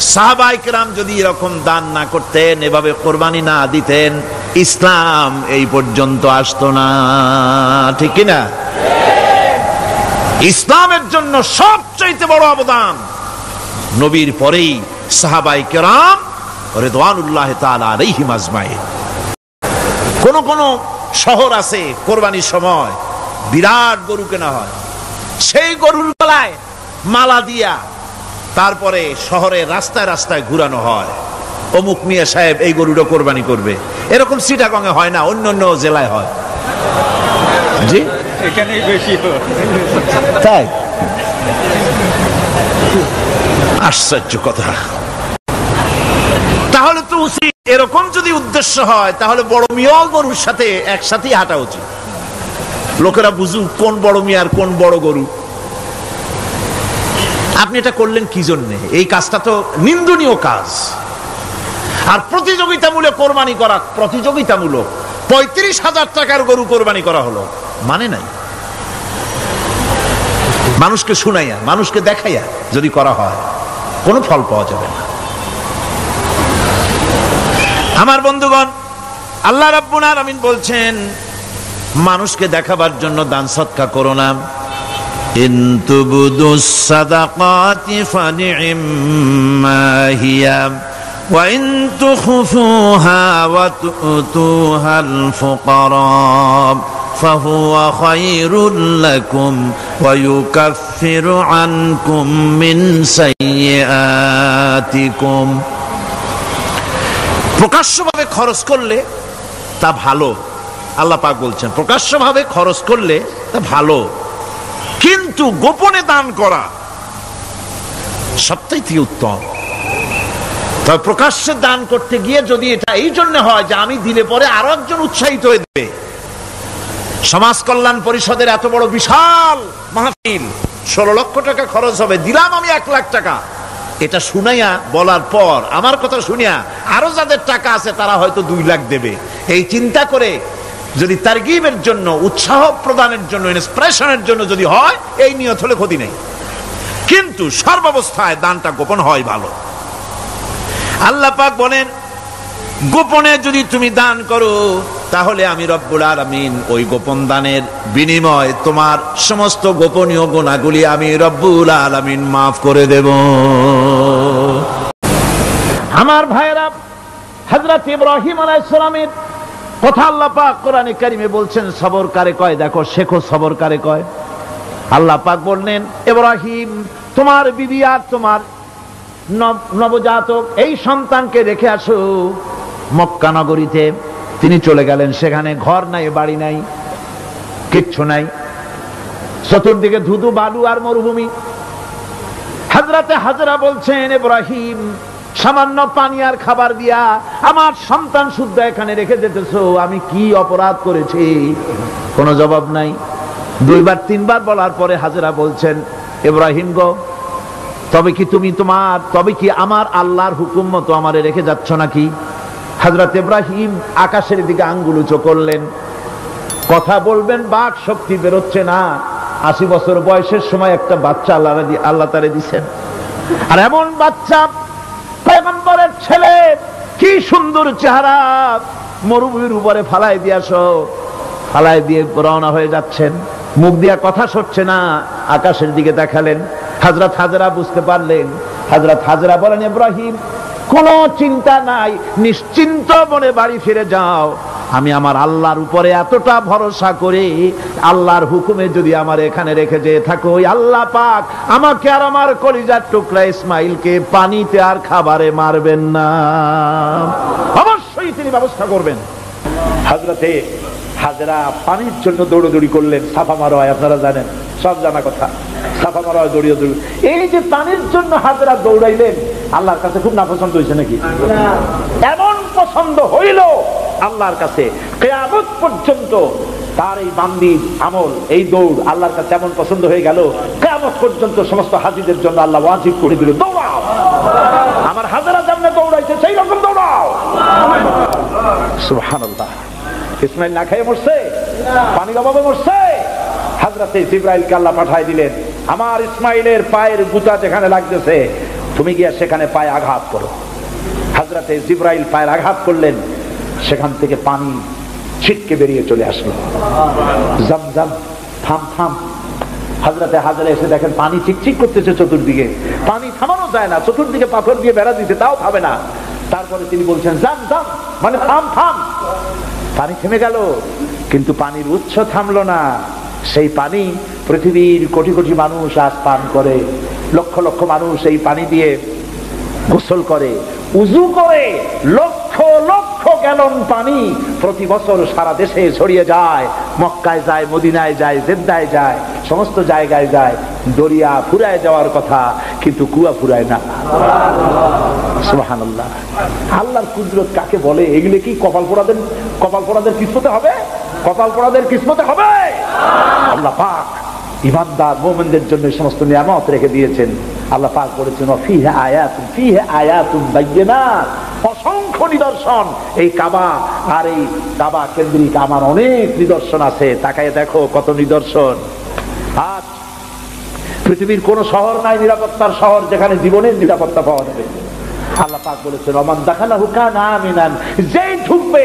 সাহাবায়ে কেরাম যদি এরকম দান না করতেন, এভাবে কোরবানি না দিতেন, ইসলাম এই পর্যন্ত আসতো না। ঠিক কিনা? ইসলামের জন্য সবচেয়ে বড় অবদান নবীর পরেই সাহাবায়ে কেরাম রিদওয়ানুল্লাহি তাআলা আলাইহিম আজমাইন। কোন কোন শহর আছে কোরবানির সময় বিরাট গরু কেনা হয়, সেই গরুর গলায় মালা দিয়া তারপরে শহরের রাস্তায় রাস্তায় ঘুরানো হয়, অমুক মিয়া সাহেব এই গরুটা কোরবানি করবে। এরকম চিটাগংয়ে হয় না, অন্য অন্য জেলায় হয়। জি, এখানেই বেশি তাই? আশ্চর্য কথা। তাহলে তো উচিত, এরকম যদি উদ্দেশ্য হয় তাহলে বড় মিয়া গরুর সাথে একসাথেই হাঁটা উচিত, লোকেরা বুঝুক কোন বড় মিয়া আর কোন বড় গরু। আপনি এটা করলেন কি জন্যে? এই কাজটা তো নিন্দনীয় কাজ। আর প্রতিযোগিতামূলক কোরবানি করা, প্রতিযোগিতামূলক 35,000 টাকার গরু কোরবানি করা হলো, মানে নাই। মানুষকে শুনাইয়া, মানুষকে দেখাইয়া যদি করা হয় কোনো ফল পাওয়া যাবে না। আমার বন্ধুগণ, আল্লাহ রাব্বুল আলামিন বলছেন মানুষকে দেখাবার জন্য দান সদকা করো না। ইন তুবদুস সাদাকাতি ফানি'ম্মা হিয়া ওয়া ইন তুখফুহা ওয়া তু'তুহাল ফুকারা ফাহুয়া খায়রুল লাকুম ওয়া ইউকাফিরু আনকুম মিন সাইয়্যাতিকুম। প্রকাশ্যভাবে খরচ করলে তা ভালো, আল্লাহ পাক বলছেন প্রকাশ্যভাবে খরচ করলে তা ভালো, কিন্তু গোপনে দান করা সবথেকে উত্তম। তবে প্রকাশ্যে দান করতে গিয়ে যদি এটা এই জন্য হয় যে আমি দিলে পরে আরো একজন উৎসাহিত হয়ে দেবে, সমাজ কল্যাণ পরিষদের এত বড় বিশাল মাহফিল, 16 লক্ষ টাকা খরচ হবে, দিলাম আমি 1 লাখ টাকা, এটা শুনাইয়া বলার পর আমার কথা শুনিয়া আরো যাদের টাকা আছে তারা হয়তো 2 লাখ দেবে, এই চিন্তা করে যদি তারগিবের জন্য, উৎসাহ প্রদানের জন্য, ইন্সপিরেশনের জন্য যদি হয়, এই নিয়ত হলে ক্ষতি নেই। কিন্তু সর্বাবস্থায় দানটা গোপন হয় ভালো। আল্লাহ পাক বলেন গোপনে যদি তুমি দান করো তাহলে আমি রব্বুল আলামিন ওই গোপন দানের বিনিময় তোমার সমস্ত গোপনীয় গুনাহগুলি আমি রব্বুল আলামিন মাফ করে দেব। আমার ভাইরা, হযরত ইব্রাহিম আলাইহিস সালামের কথা আল্লাহ পাক কোরআনে কারিমে বলছেন সবর কারে কয়, দেখো শেখো সবর কারে কয়। আল্লাহ পাক বললেন ইব্রাহিম তোমার বিবি আর তোমার নবজাতক এই সন্তানকে রেখে আসো মক্কা নগরীতে। তিনি চলে গেলেন, সেখানে ঘর নাই, বাড়ি নাই, কিচ্ছু নাই, চতুর্দিকে ধুধু বালু আর মরুভূমি। হযরতে হাজরা বলছেন ইব্রাহিম সামান্য পানি আর খাবার দিয়া আমার সন্তান শুদ্ধ এখানে রেখে যেতেছো, আমি কি অপরাধ করেছি? কোনো জবাব নাই। 2 বার 3 বার বলার পরে হাজরা বলছেন ইব্রাহিম গো, তবে কি আমার আল্লাহর হুকুম মতো আমারে রেখে যাচ্ছ নাকি? হযরত ইব্রাহিম আকাশের দিকে আঙ্গুল উঁচু করলেন, কথা বলবেন বাক শক্তি বেরোচ্ছে না। 80 বছর বয়সের সময় একটা বাচ্চা আল্লাহ তারে দিছেন, আর এমন বাচ্চা পয়গম্বরের ছেলে, কি সুন্দর চেহারা, মরুভূমির উপরে ফালাই দিয়াছো, ফালাই দিয়ে রওনা হয়ে যাচ্ছেন, মুখ দিয়া কথা সরছে না, আকাশের দিকে দেখালেন। হযরত হাজরা বুঝতে পারলেন। হযরত হাজরা বলেন ইব্রাহিম কোনো চিন্তা নাই, নিশ্চিন্ত মনে বাড়ি ফিরে যাও, আমি আমার আল্লাহর উপরে এতটা ভরসা করি, আল্লাহর হুকুমে যদি আমার এখানে রেখে যেয়ে থাকো, ওই আল্লাহ পাক আমাকে আর আমার কলিজার টুকরা ইসমাইলকে পানিতে আর খাবারে মারবেন না, অবশ্যই তিনি ব্যবস্থা করবেন। হযরতে হাজরা পানির জন্য দৌড়দৌড়ি করলেন, সাফা মারোয়, আপনারা জানেন, সব জানা কথা, সাফা মারোয় দৌড়িয়ে দৌড়ি। এই যে পানির জন্য হাজরা দৌড়াইলেন, আল্লাহর কাছে খুব নাপছন্দ হয়েছে নাকি? এমন পছন্দ হইল আল্লাহর কাছে, কিয়ামত পর্যন্ত তার এই বান্দির আমল, এই দৌড় আল্লাহর কাছে এমন পছন্দ হয়ে গেল, কিয়ামত পর্যন্ত সমস্ত হাজীদের জন্য আল্লাহ ওয়াজিব করে দিল, দৌড়াও, আমার হাজরা যেমন দৌড়াইছে সেই রকম দৌড়াও। সুবহানাল্লাহ। ইসমাইল না খেয়ে মরছে, পানির অভাবে মরছে, হযরতে জিবরাইলকে আল্লাহ পাঠায় দিলেন, আমার ইসমাইলের পায়ের গুতা যেখানে লাগতেছে তুমি গিয়ে সেখানে পায়ে আঘাত করো। হযরতে জিবরাইল পায়ের আঘাত করলেন, সেখান থেকে পানি ছিটকে বেরিয়ে চলে আসলো। জমজম, থাম থাম। হযরতে হাজরা এসে দেখেন পানি চিকচিক করতেছে চতুর্দিকে, পানি থামানো যায় না, চতুর্দিকে পাথর দিয়ে বেড়া দিতে, তাও থামে না। তারপরে তিনি বলছেন জাম জাম, মানে থাম থাম। পানি থেমে গেল, কিন্তু পানির উৎস থামলো না। সেই পানি পৃথিবীর কোটি কোটি মানুষ আজ পান করে, লক্ষ লক্ষ মানুষ এই পানি দিয়ে গোসল করে, উযু করে। লক্ষ লক্ষ গ্যালন পানি প্রতি বছর সারা দেশে ছড়িয়ে যায়, মক্কায় যায়, মদিনায় যায়, জেদ্দায় যায়, সমস্ত জায়গায় যায়। দরিয়া ফুরায় যাওয়ার কথা, কিন্তু কুয়া ফুরায় না। সুবহানাল্লাহ। আল্লাহর কুদরত কাকে বলে? এগুলো কি কপাল পোড়াদের কিসমতে হবে? কপাল পোড়াদের কিসমতে হবে? আল্লাহ পাক ইমানদার মুমিনদের জন্য সমস্ত নিয়ামত রেখে দিয়েছেন। আল্লাহ পাক বলেছেন ফিহা আয়াতুন বায়্যিনাত, অসংখ্য নিদর্শন। এই কাবা আর এই কাবা কেন্দ্রিক আমার অনেক নিদর্শন আছে, তাকায় দেখো কত নিদর্শন। আজ পৃথিবীর কোন শহর নাই নিরাপত্তার শহর যেখানে জীবনের নিরাপত্তা পাওয়া যাবে। আল্লাহ পাক বলেছেন ওমান দাখালাহু কানা আমিনান, যেই ঢুকবে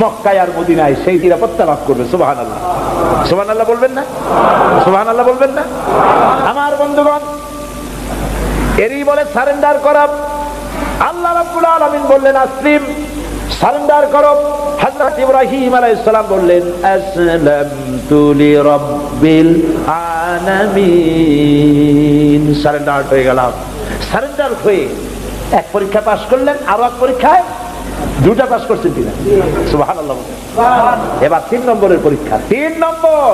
মক্কায় আর মদিনায় সেই নিরাপত্তা লাভ করবে। সুবহানাল্লাহ, সুবহানাল্লাহ বলবেন না? সুবহানাল্লাহ বলবেন না? আমার বন্ধুগণ, এরই বলে সারেন্ডার করা। আল্লাহ রাব্বুল আলামিন বললেন আসলিম, সারেন্ডার করো। হযরত ইব্রাহিম আলাইহিস সালাম বললেন আসলামতু লিরাব্বিল আলামিন, সারেন্ডার হয়ে গেলাম। সারেন্ডার হয়ে এক পরীক্ষা পাস করলেন, আরো এক পরীক্ষায় দুটা পাস করছেন কিনা? সুবহানাল্লাহ। এবার 3 নম্বরের পরীক্ষা, 3 নম্বর।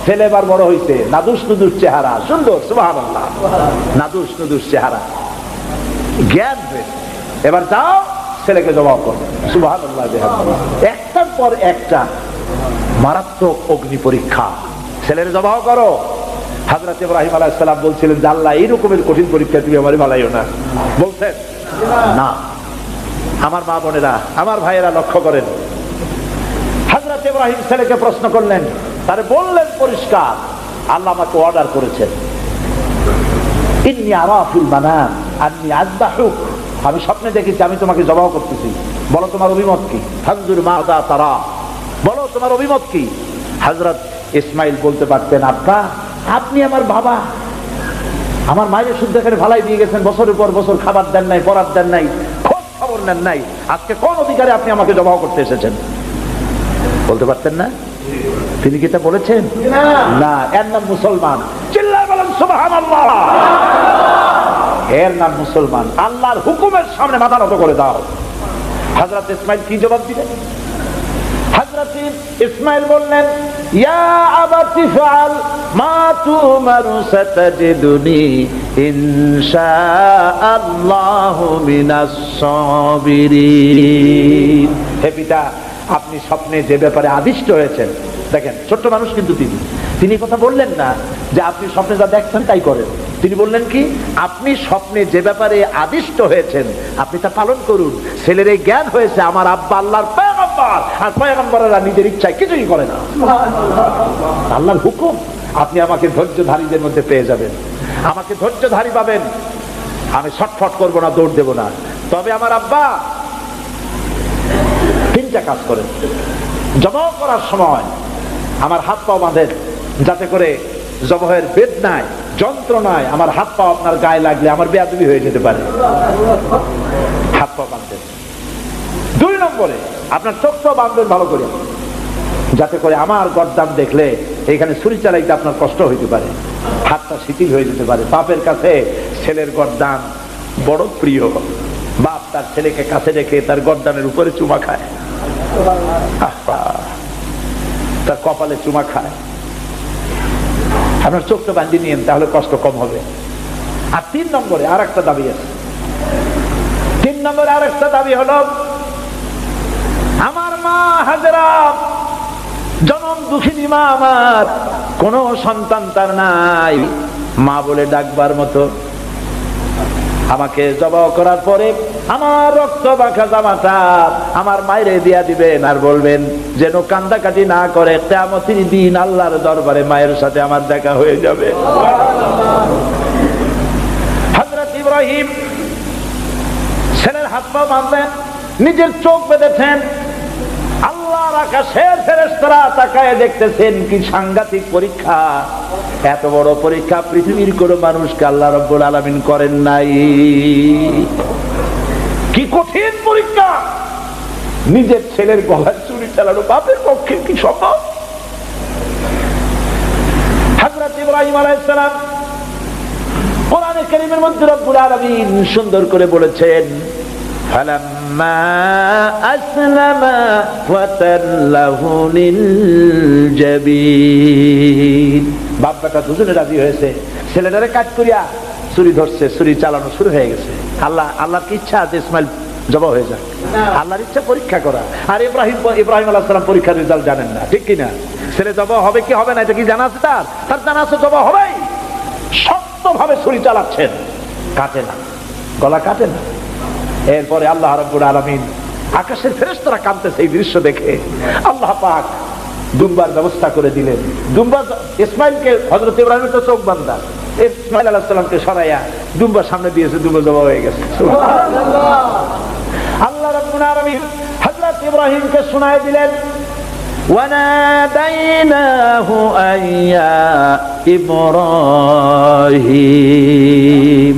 ছেলে এবার বড় হয়েছে, নাদুস নুদুস চেহারা, সুন্দর। সুবহানাল্লাহ, নাদুস নুদুস চেহারা, জ্ঞান হয়েছে। এবার যাও ছেলেকে জবাব করো। সুবহানাল্লাহ। একটার পর একটা মারাত্মক অগ্নি পরীক্ষা, ছেলের জবাব করো। হযরত ইব্রাহিম আলাইহিস সালাম বলছিলেন যে আল্লাহ এই রকমের কঠিন পরীক্ষা তুমি আমারে বানাইও না। বলছেন না। আমার মা বোনেরা, আমার ভাইয়েরা লক্ষ্য করেন, হযরত ইব্রাহিম ছেলেকে প্রশ্ন করলেন, তারে বললেন পরিষ্কার আল্লাহ আমাকে অর্ডার করেছেন ইন্নী আরা ফিল মানাম আন্নী আযবাহুক, আমি স্বপ্নে দেখেছি আমি তোমাকে জবাহ করতেছি, বলো তোমার অভিমত কি? ফানজুর মাযা তারা, বলো তোমার অভিমত কি? হযরত ইসমাইল বলতে পারতেন আব্বা আপনি আমার বাবা, আমার মায়ের শুদ্ধ এখানে ভালাই দিয়ে গেছেন, বছরের পর বছর খাবার দেন নাই, পরার দেন নাই, খোঁজ খবর নেন নাই, আজকে কোন অধিকারে আপনি আমাকে জবাহ করতে এসেছেন? বলতে পারতেন না? তিনি কি তা বলেছেন? না। এর নাম মুসলমান। চিল্লায় বলেন সুবহানাল্লাহ। এর নাম মুসলমান। আল্লাহর হুকুমের সামনে মাথা নত করে দাও। হযরত ইসমাইল কি জবাব দিলেন? হযরত ইসমাইল বললেন ইয়া আবাতি ফাআল মা তুমারু সাতাজিদুনি ইনশাআল্লাহু মিনাস সাবিরিন। হে পিতা, আপনি স্বপ্নে যে ব্যাপারে আদিষ্ট হয়েছেন, দেখেন ছোট্ট মানুষ কিন্তু তিনি কথা বললেন না যে আপনি স্বপ্নে যা দেখছেন তাই করেন। তিনি বললেন কি, আপনি স্বপ্নে যে ব্যাপারে আদিষ্ট হয়েছেন আপনি তা পালন করুন। ছেলের এই জ্ঞান হয়েছে আমার আব্বা আল্লাহর পয়গম্বর, আর পয়গম্বররা নিজের ইচ্ছায় কিছুই করে না, আল্লাহর হুকুম। আপনি আমাকে ধৈর্যধারীদের মধ্যে পেয়ে যাবেন, আমাকে ধৈর্যধারী পাবেন। আমি ছটফট করবো না, দৌড় দেব না। তবে আমার আব্বা 3টা কাজ করেন। জবাহ করার সময় আমার হাত পা বাঁধেন, যাতে করে জবাহের বেদনায়, যন্ত্রণায় আমার হাত পা আপনার গায়ে লাগলে আমার বেয়াদবি হয়ে যেতে পারে। হাত পা বাঁধবেন। 2 নম্বরে আপনার চোখটাও বাঁধবেন ভালো করে, যাতে করে আমার গর্দান দেখলে এখানে ছুরি চালাইতে আপনার কষ্ট হইতে পারে, হাতটা শিথিল হয়ে যেতে পারে। বাপের কাছে ছেলের গর্দান বড় প্রিয়। বাপ তার ছেলেকে কাছে রেখে তার গর্দানের উপরে চুমা খায়, তার কপালে চুমা খায়। আপনার চোখটা বাঁধিয়ে নিয়েন, তাহলে কষ্ট কম হবে। আর 3 নম্বরে আর একটা দাবি আছে। 3 নম্বরে আর একটা দাবি হলো আমার মা হাজেরা, জনম দুঃখিনী মা, আমার কোন সন্তান তার নাই, মা বলে ডাকবার মতো। আমাকে জবাহ করার পরে আমার রক্ত মাখা জামাটা আমার মায়েরে দিয়া দিবেন, আর বলবেন যেন কান্দাকাটি না করে, কিয়ামতের দিন আল্লাহর দরবারে মায়ের সাথে আমার দেখা হয়ে যাবে। হযরত ইব্রাহিম হাত পা বাঁধলেন, নিজের চোখ বেঁধেছেন। আল্লাহর আকাশের ফেরেশতারা তাকায় দেখতেছেন কি সাংঘাতিক পরীক্ষা। এত বড় পরীক্ষা পৃথিবীর কোন মানুষকে আল্লাহ রাব্বুল আলামিন করেন নাই। কি কঠিন পরীক্ষা! নিজের ছেলের গলায় ছুরি চালানো বাপের পক্ষে কি সম্ভব? হযরত ইব্রাহিম আলাইহিস সালাম কোরআনে কারীমের মধ্যে রব্বুল আলামিন সুন্দর করে বলেছেন, ফালাম্মা আসলামা ওয়া তাল্লাহু লিল জাবিন। বাপ বেটা দুজনে রাজি হয়েছে, ছেলেটারে কাট করিয়া ছুরি ধরছে, ছুরি চালানো শুরু হয়ে গেছে। আল্লাহর কি ইচ্ছা আছে ইসমাইল জবাই হয়ে যায়? আল্লাহর ইচ্ছা পরীক্ষা করা। আর ইব্রাহিম আলাইহিস সালাম পরীক্ষার রেজাল্ট জানেন না, ঠিক কিনা? ছেলে জবাই হবে কি হবে না এটা কি জানা আছে? তার জানা আছে জবাই হবেই। শক্তভাবে ছুরি চালাচ্ছেন, কাটে না, গলা কাটে না। এরপরে আল্লাহ রাব্বুল আলামিন, আকাশের ফেরেশতারা কাঁদতেছে এই দৃশ্য দেখে। আল্লাহ পাক দুম্বার ব্যবস্থা করে দিলেন। দুম্বা ইসমাইলকে, হযরত ইব্রাহিমের তো চোখ বাঁধা, ইসমাইল আলাইহিস সালামকে সরাইয়া দুম্বার সামনে দিয়েছে, দুম্বা জবাই হয়ে গেছে। সুবহানাল্লাহ। আল্লাহ রাব্বুল আলামিন হযরত ইব্রাহিমকে শোনায় দিলেন, ওয়ানাদাইনাহু আইয়া ইব্রাহিম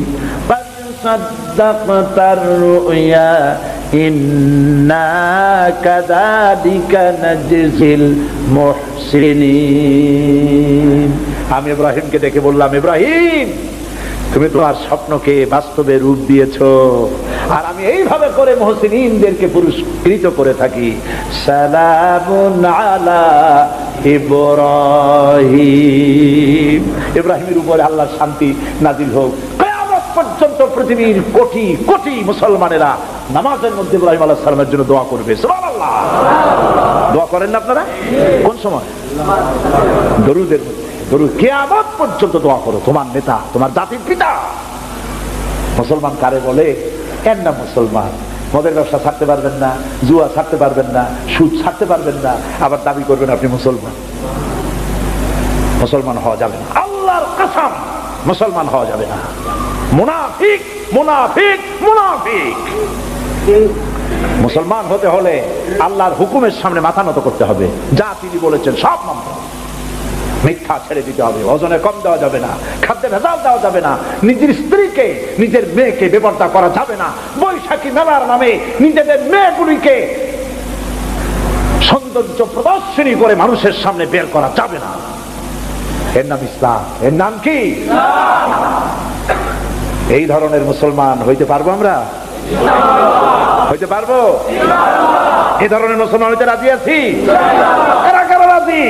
قد صدقت الرؤيا إنا كذلك نجزي المحسنين। আমি ইব্রাহিমকে ডেকে বললাম, ইব্রাহিম তুমি তোমার স্বপ্নকে বাস্তবে রূপ দিয়েছো, আর আমি এইভাবে করে মুহসিনিনদেরকে পুরস্কৃত করে থাকি। সালামুন আলা ইব্রাহিম, ইব্রাহিমের উপরে আল্লাহর শান্তি নাজিল হোক। কিয়ামত পর্যন্ত পৃথিবীর কোটি কোটি মুসলমানেরা নামাজের মধ্যে ইব্রাহিম আলাইহিস সালামের জন্য দোয়া করবে। সুবহানাল্লাহ। দোয়া করেন না আপনারা? কোন সময়? দরুদের মধ্যে। কিয়ামত পর্যন্ত দোয়া করো, তোমার নেতা, তোমার জাতির পিতা। মুসলমান কারে বলে? এর নাম মুসলমান। মদের ব্যবসা ছাড়তে পারবেন না, জুয়া ছাড়তে পারবেন না, সুদ ছাড়তে পারবেন না, আবার দাবি করবেন আপনি মুসলমান। মুসলমান হওয়া যাবে না, আল্লাহর কসম মুসলমান হওয়া যাবে না। মুনাফিক, মুনাফিক, মুনাফিক। মুসলমান হতে হলে আল্লাহর হুকুমের সামনে মাথা নত করতে হবে, যা তিনি বলেছেন সব মানতে হবে। মিথ্যা ছেড়ে দিতে হবে, ওজনে কম দেওয়া যাবে না, খাদ্যে ভেজাল দেওয়া যাবে না, নিজের স্ত্রীকে, নিজের মেয়েকে বেপরদা করা যাবে না, বৈশাখী মেলার নামে নিজেদের মেয়েগুলিকে সৌন্দর্য প্রদর্শনী করে মানুষের সামনে বের করা যাবে না। এর নাম ইসলাম। এর নাম কি? এই ধরনের মুসলমান হইতে পারবো আমরা? হইতে পারবো? এই ধরনের মুসলমান হইতে রাজি আছি? কারা কারা রাজি?